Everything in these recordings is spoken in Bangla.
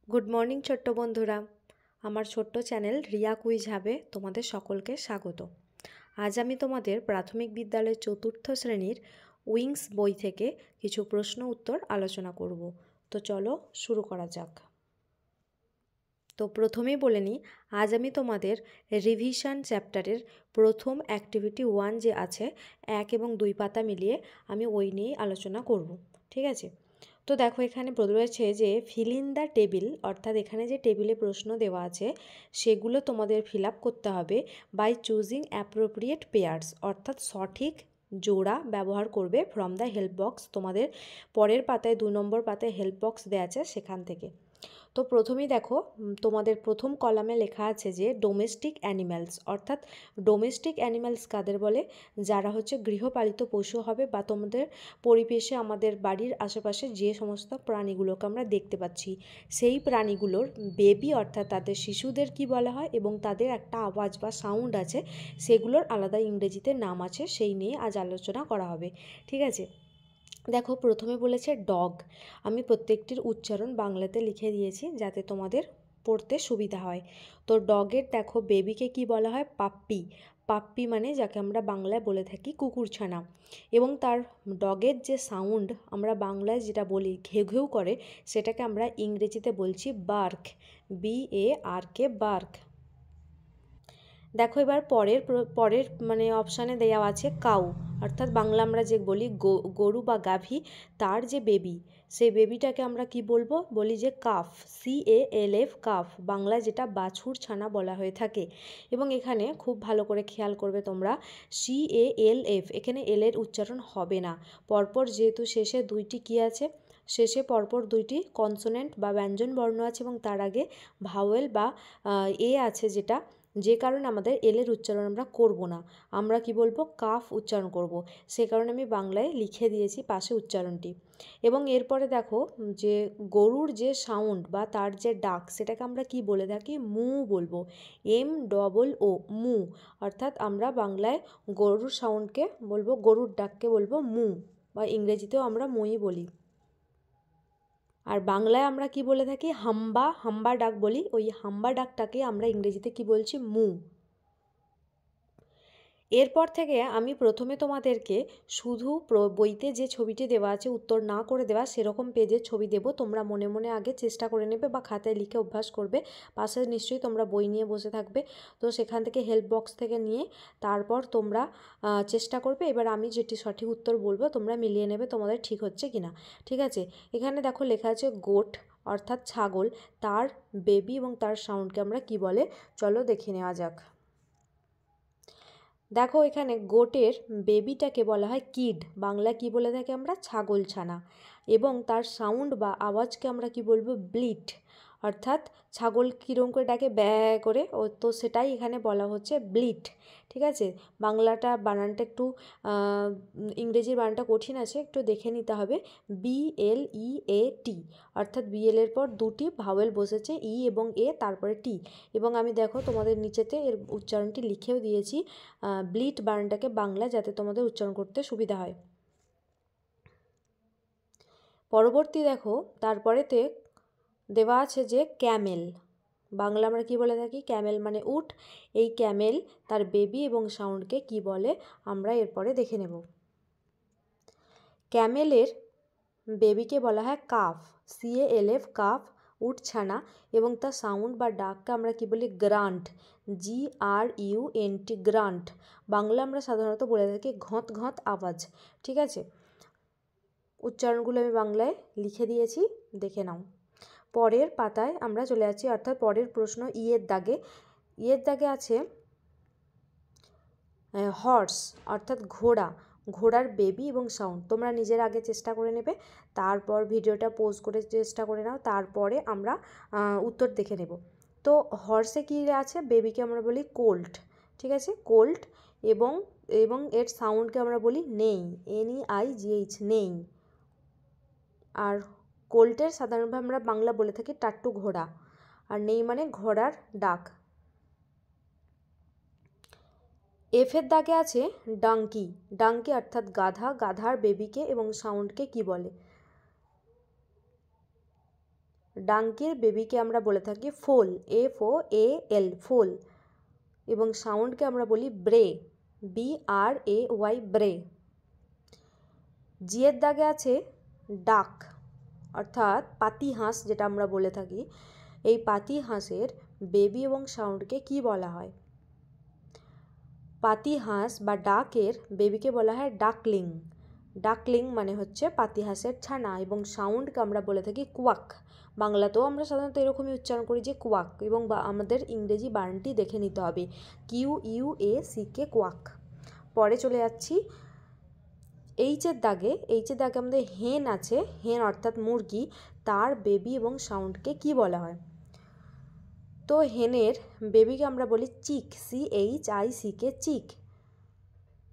গুড মর্নিং ছোট্ট বন্ধুরা, আমার ছোট্ট চ্যানেল রিয়া কুইজ হাবে তোমাদের সকলকে স্বাগত। আজ আমি তোমাদের প্রাথমিক বিদ্যালয়ের চতুর্থ শ্রেণীর উইংস বই থেকে কিছু প্রশ্ন উত্তর আলোচনা করব। তো চলো শুরু করা যাক। তো প্রথমেই বলে নিই, আজ আমি তোমাদের রিভিশন চ্যাপ্টারের প্রথম অ্যাক্টিভিটি 1 যে আছে 1 এবং 2 পাতা মিলিয়ে আমি ওই নিয়েই আলোচনা করব। ঠিক আছে, তো দেখো এখানে রয়েছে যে ফিল ইন দ্য টেবিল, অর্থাৎ এখানে যে টেবিলে প্রশ্ন দেওয়া আছে সেগুলো তোমাদের ফিল আপ করতে হবে বাই চুজিং অ্যাপ্রোপ্রিয়েট পেয়ার্স, অর্থাৎ সঠিক জোড়া ব্যবহার করবে ফ্রম দ্য হেল্প বক্স। তোমাদের পরের পাতায় 2 নম্বর পাতায় হেল্প বক্স দেওয়া আছে সেখান থেকে। তো প্রথমেই দেখো তোমাদের প্রথম কলামে লেখা আছে যে ডোমেস্টিক অ্যানিম্যালস, অর্থাৎ ডোমেস্টিক অ্যানিম্যালস কাদের বলে? যারা হচ্ছে গৃহপালিত পশু হবে বা তোমাদের পরিবেশে আমাদের বাড়ির আশেপাশে যে সমস্ত প্রাণীগুলোকে আমরা দেখতে পাচ্ছি সেই প্রাণীগুলোর বেবি, অর্থাৎ তাদের শিশুদের কি বলা হয় এবং তাদের একটা আওয়াজ বা সাউন্ড আছে, সেগুলোর আলাদা ইংরেজিতে নাম আছে, সেই নিয়ে আজ আলোচনা করা হবে। ঠিক আছে, দেখো প্রথমে বলেছে ডগ। আমি প্রত্যেকটির উচ্চারণ বাংলাতে লিখে দিয়েছি যাতে তোমাদের পড়তে সুবিধা হয়। তো ডগের দেখো বেবিকে কি বলা হয়? পাপ্পি। পাপ্পি মানে যাকে আমরা বাংলায় বলে থাকি কুকুরছানা। এবং তার ডগের যে সাউন্ড আমরা বাংলায় যেটা বলি ঘেউ ঘেউ করে, সেটাকে আমরা ইংরেজিতে বলছি বার্ক, BARK, বার্ক। দেখো এবার পরের মানে অপশানে দেওয়া আছে কাউ, অর্থাৎ বাংলা আমরা যে বলি গরু বা গাভী, তার যে বেবি, সেই বেবিটাকে আমরা কি বলবো? বলি যে কাফ, CALF, কাফ, বাংলায় যেটা বাছুর ছানা বলা হয়ে থাকে। এবং এখানে খুব ভালো করে খেয়াল করবে তোমরা, CALF, এখানে এলের উচ্চারণ হবে না। পরপর যেহেতু শেষে দুইটি কি আছে, শেষে পরপর দুইটি কনসোনেন্ট বা ব্যঞ্জন বর্ণ আছে এবং তার আগে ভাওয়েল বা আছে, যেটা যে কারণে আমাদের এলের উচ্চারণ আমরা করব না, আমরা কি বলবো? কাফ উচ্চারণ করব। সে কারণে আমি বাংলায় লিখে দিয়েছি পাশে উচ্চারণটি। এবং এরপরে দেখো যে গরুর যে সাউন্ড বা তার যে ডাক, সেটাকে আমরা কি বলে থাকি? মু বলবো, MOO, মু। অর্থাৎ আমরা বাংলায় গরুর সাউন্ডকে বলবো, গরুর ডাককে বলবো মু, বা ইংরেজিতেও আমরা মুই বলি। আর বাংলায় আমরা কি বলে থাকি? হাম্বা, হাম্বা ডাক বলি, ওই হাম্বা ডাকটাকে আমরা ইংরেজিতে কি বলছি? মু। এরপর থেকে আমি প্রথমে তোমাদেরকে শুধু বইতে যে ছবিটি দেওয়া আছে উত্তর না করে দেওয়া সেরকম পেজের ছবি দেব, তোমরা মনে মনে আগে চেষ্টা করে নেবে বা খাতায় লিখে অভ্যাস করবে। পাশে নিশ্চয়ই তোমরা বই নিয়ে বসে থাকবে, তো সেখান থেকে হেল্প বক্স থেকে নিয়ে তারপর তোমরা চেষ্টা করবে। এবার আমি যেটি সঠিক উত্তর বলবো তোমরা মিলিয়ে নেবে তোমাদের ঠিক হচ্ছে কি না। ঠিক আছে, এখানে দেখো লেখা আছে গোট, অর্থাৎ ছাগল, তার বেবি এবং তার সাউন্ডকে আমরা কি বলে? চলো দেখে নেওয়া যাক। দেখো এখানে গোটের বেবিটাকে বলা হয় কিড, বাংলা কি বলে থাকি আমরা? ছাগলছানা। এবং তার সাউন্ড বা আওয়াজকে আমরা কি বলবো? ব্লিট, অর্থাৎ ছাগল কীরকম করে ডাকে ব্যা করে, ও তো সেটাই এখানে বলা হচ্ছে ব্লিট। ঠিক আছে, বাংলাটা বানানটা একটু ইংরেজির বানানটা কঠিন আছে, একটু দেখে নিতে হবে। BLEAT, অর্থাৎ BL এর পর দুটি ভাওয়েল বসেছে, ই এবং এ, তারপরে টি। এবং আমি দেখো তোমাদের নিচেতে এর উচ্চারণটি লিখেও দিয়েছি, ব্লিট বানানটাকে বাংলা, যাতে তোমাদের উচ্চারণ করতে সুবিধা হয়। পরবর্তী দেখো তারপরেতে দেওয়া আছে যে ক্যামেল, বাংলা আমরা কি বলে থাকি? ক্যামেল মানে উট। এই ক্যামেল তার বেবি এবং সাউন্ডকে কি বলে আমরা এরপরে দেখে নেব। ক্যামেলের বেবিকে বলা হয় কাফ, CALF, কাফ, উটছানা। এবং তার সাউন্ড বা ডাককে আমরা কি বলি? Grant, GRUNT, grant. বাংলা আমরা সাধারণত বলে থাকি ঘঁত ঘঁত আওয়াজ। ঠিক আছে, উচ্চারণগুলো আমি বাংলায় লিখে দিয়েছি, দেখে নাও। পরের পাতায় আমরা চলে যাচ্ছি, অর্থাৎ পরের প্রশ্ন ইয়ের দাগে। ইয়ের দাগে আছে হর্স, অর্থাৎ ঘোড়া, ঘোড়ার বেবি এবং সাউন্ড। তোমরা নিজের আগে চেষ্টা করে নেবে, তারপর ভিডিওটা পজ করে চেষ্টা করে নাও, তারপরে আমরা উত্তর দেখে নেব। তো হর্সে কী আছে? বেবিকে আমরা বলি কোল্ট। ঠিক আছে, কোল্ট। এবং এবং এর সাউন্ডকে আমরা বলি নেই, NEIGH, নেই। আর কোল্টের সাধারণভাবে আমরা বাংলা বলে থাকি টাট্টু ঘোড়া, আর নেই মানে ঘোড়ার ডাক। এফের দাগে আছে ডাঙ্কি, ডাঙ্কি অর্থাৎ গাধা, গাধার বেবিকে এবং সাউন্ডকে কি বলে? ডাঙ্কির বেবিকে আমরা বলে থাকি ফোল, FOAL, ফোল। এবং সাউন্ডকে আমরা বলি ব্রে, BRAY, ব্রে। জিয়ের দাগে আছে ডাক, অর্থাৎ পাতি হাঁস যেটা আমরা বলে থাকি। এই পাতি হাঁসের বেবি এবং সাউন্ডকে কি বলা হয়? পাতি হাঁস বা ডাকের বেবিকে বলা হয় ডাকলিং। ডাকলিং মানে হচ্ছে পাতি হাঁসের ছানা। এবং সাউন্ডকে আমরা বলে থাকি কোয়াক। বাংলাতেও আমরা সাধারণত এরকমই উচ্চারণ করি যে কোয়াক, এবং আমাদের ইংরেজি বানানটি দেখে নিতে হবে, QUACK, কোয়াক। পরে চলে যাচ্ছি এইচের দাগে আমাদের হেন আছে। হেন অর্থাৎ মুরগি, তার বেবি এবং সাউন্ডকে কি বলা হয়? তো হেনের বেবিকে আমরা বলি চিক, CHICK, চিক,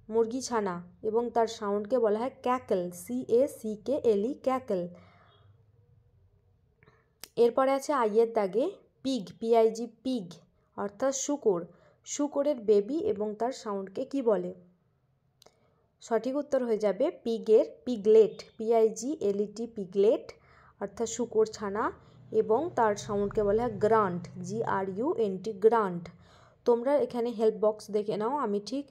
মুরগি ছানা। এবং তার সাউন্ডকে বলা হয় ক্যাকল, CACKLE, ক্যাকল। এরপরে আছে আইয়ের দাগে পিগ, PIG, পিগ অর্থাৎ শূকর। শূকরের বেবি এবং তার সাউন্ডকে কি বলে? সঠিক উত্তর হয়ে যাবে পিগের পিগলেট, PIGLET, পিগলেট অর্থাৎ শূকর ছানা। এবং তার সাউন্ডকে বলা হয় গ্রান্ট, GRUNT, গ্রান্ট। তোমরা এখানে হেল্প বক্স দেখে নাও, আমি ঠিক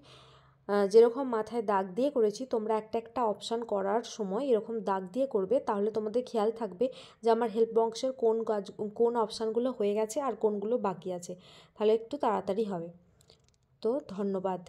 যেরকম মাথায় দাগ দিয়ে করেছি, তোমরা একটা একটা অপশান করার সময় এরকম দাগ দিয়ে করবে, তাহলে তোমাদের খেয়াল থাকবে যে আমার হেল্প বক্সের কোন অপশানগুলো হয়ে গেছে আর কোনগুলো বাকি আছে, তাহলে একটু তাড়াতাড়ি হবে। তো ধন্যবাদ।